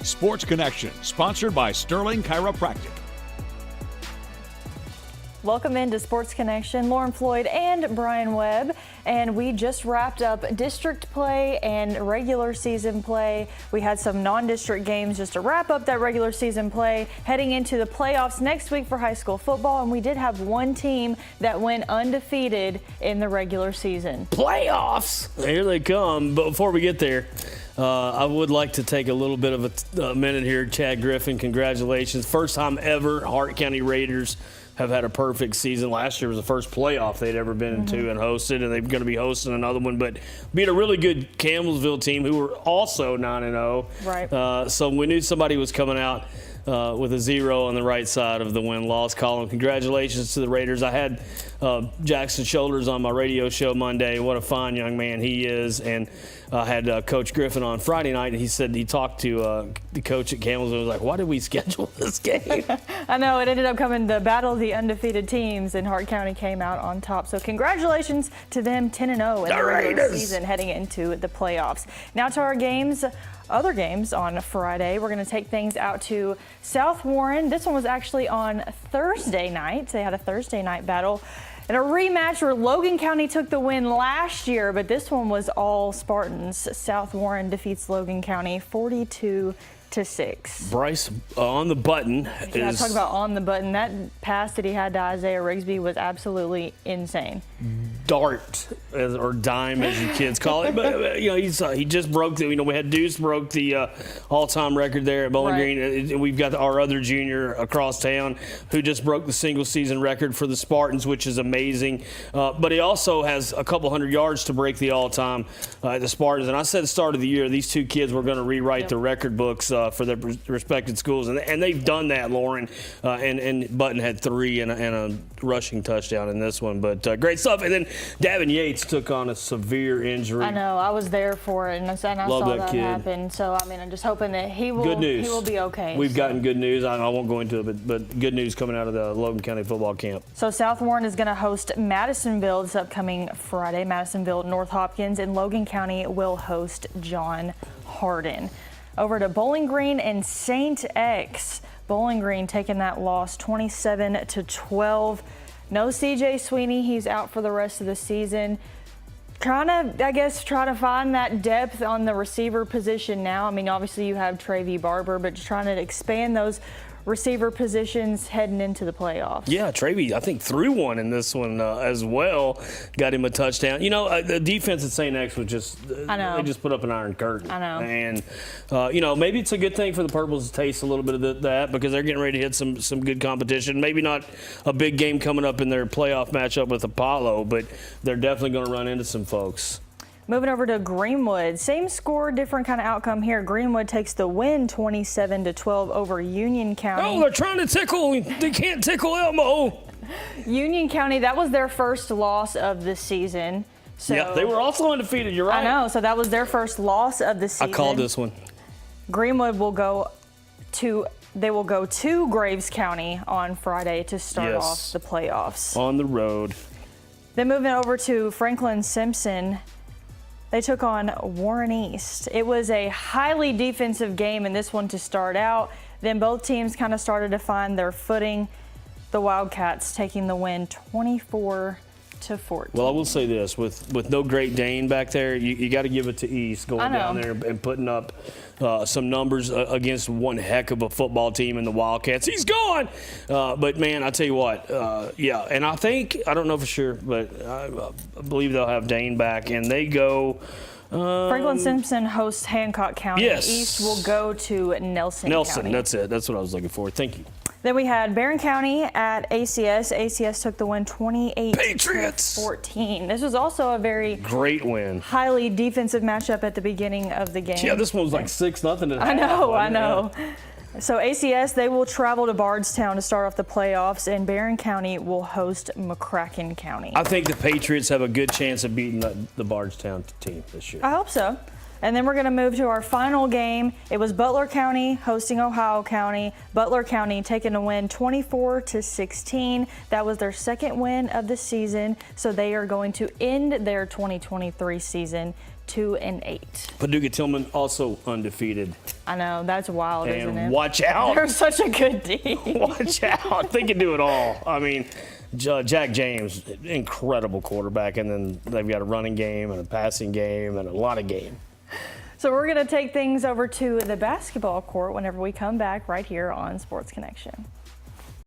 Sports Connection, sponsored by Sterling Chiropractic. Welcome into Sports Connection, Lauren Floyd and Brian Webb, and we just wrapped up district play and regular season play. We had some non-district games just to wrap up that regular season play, heading into the playoffs next week for high school football, and we did have one team that went undefeated in the regular season. Playoffs! Here they come. But before we get there, I would like to take a little bit of a minute here. Chad Griffin, congratulations. First time ever Hart County Raiders have had a perfect season. Last year was the first playoff they'd ever been into and hosted, and they're going to be hosting another one. But beat a really good Campbellsville team who were also 9-0. Right. So we knew somebody was coming out with a 0 on the right side of the win-loss column. Congratulations to the Raiders. I had Jackson Shoulders on my radio show Monday. What a fine young man he is. And I had Coach Griffin on Friday night, and he said he talked to the coach at Campbellsville and was like, why did we schedule this game? I know, it ended up coming the battle of the undefeated teams, and Hart County came out on top. So congratulations to them, 10-0 in the regular season heading into the playoffs. Now to our games. Other games on Friday. We're going to take things out to South Warren. This one was actually on Thursday night. They had a Thursday night battle and a rematch where Logan County took the win last year, but this one was all Spartans. South Warren defeats Logan County 42-6. Bryce on the button. Yeah, talk about on the button. That pass that he had to Isaiah Rigsby was absolutely insane. Dart or dime, as you kids call it, but you know he just broke the. You know, we had Deuce broke the all-time record there at Bowling Green, and we've got our other junior across town who just broke the single-season record for the Spartans, which is amazing. But he also has a couple hundred yards to break the all-time at the Spartans. And I said at the start of the year, these two kids were going to rewrite the record books for their respected schools, and they've done that, Lauren. And Button had 3 and a rushing touchdown in this one, but great stuff. And then Davin Yates took on a severe injury. I know. I was there for it, and I saw that happen. So, I mean, I'm just hoping that he will be okay. We've gotten good news. I won't go into it, but good news coming out of the Logan County football camp. So South Warren is going to host Madisonville this upcoming Friday. Madisonville, North Hopkins, and Logan County will host John Hardin. Over to Bowling Green and St. X. Bowling Green taking that loss 27-12. No CJ Sweeney. He's out for the rest of the season. Trying to find that depth on the receiver position now. I mean, obviously you have Travie Barber, but just trying to expand those receiver positions heading into the playoffs. Yeah, Travie, I think, threw one in this one as well. Got him a touchdown. You know, the defense at St. X was just, they just put up an iron curtain. I know. And, you know, maybe it's a good thing for the Purples to taste a little bit of that because they're getting ready to hit some good competition. Maybe not a big game coming up in their playoff matchup with Apollo, but they're definitely going to run into some folks. Moving over to Greenwood, same score, different kind of outcome here. Greenwood takes the win 27-12 over Union County. Oh, they're trying to tickle. They can't tickle Elmo. Union County, that was their first loss of the season. So, yeah, they were also undefeated. You're right. I know. So that was their first loss of the season. I called this one. Greenwood will go to Graves County on Friday to start off the playoffs. On the road. Then moving over to Franklin Simpson. They took on Warren East. It was a highly defensive game in this one to start out. Then both teams kind of started to find their footing. The Wildcats taking the win 24-14. Well, I will say this, with no Great Dane back there, you got to give it to East going down there and putting up some numbers against one heck of a football team in the Wildcats. He's gone! But, man, I tell you what, and I don't know for sure, but I believe they'll have Dane back, and they go Franklin Simpson hosts Hancock County. Yes. East will go to Nelson County. That's it. That's what I was looking for. Thank you. Then we had Barron County at ACS. ACS took the win 28-14. This was also a very great win. Highly defensive matchup at the beginning of the game. Yeah, this one was like 6-0. I know. So ACS, they will travel to Bardstown to start off the playoffs, and Barron County will host McCracken County. I think the Patriots have a good chance of beating the Bardstown team this year. I hope so. And then we're going to move to our final game. It was Butler County hosting Ohio County. Butler County taking a win 24-16. That was their second win of the season. So they are going to end their 2023 season 2-8. Paducah Tillman also undefeated. I know, that's wild, isn't it? And watch out. They're such a good team. Watch out. They can do it all. I mean, Jack James, incredible quarterback. And then they've got a running game and a passing game and a lot of game. So we're going to take things over to the basketball court whenever we come back right here on Sports Connection.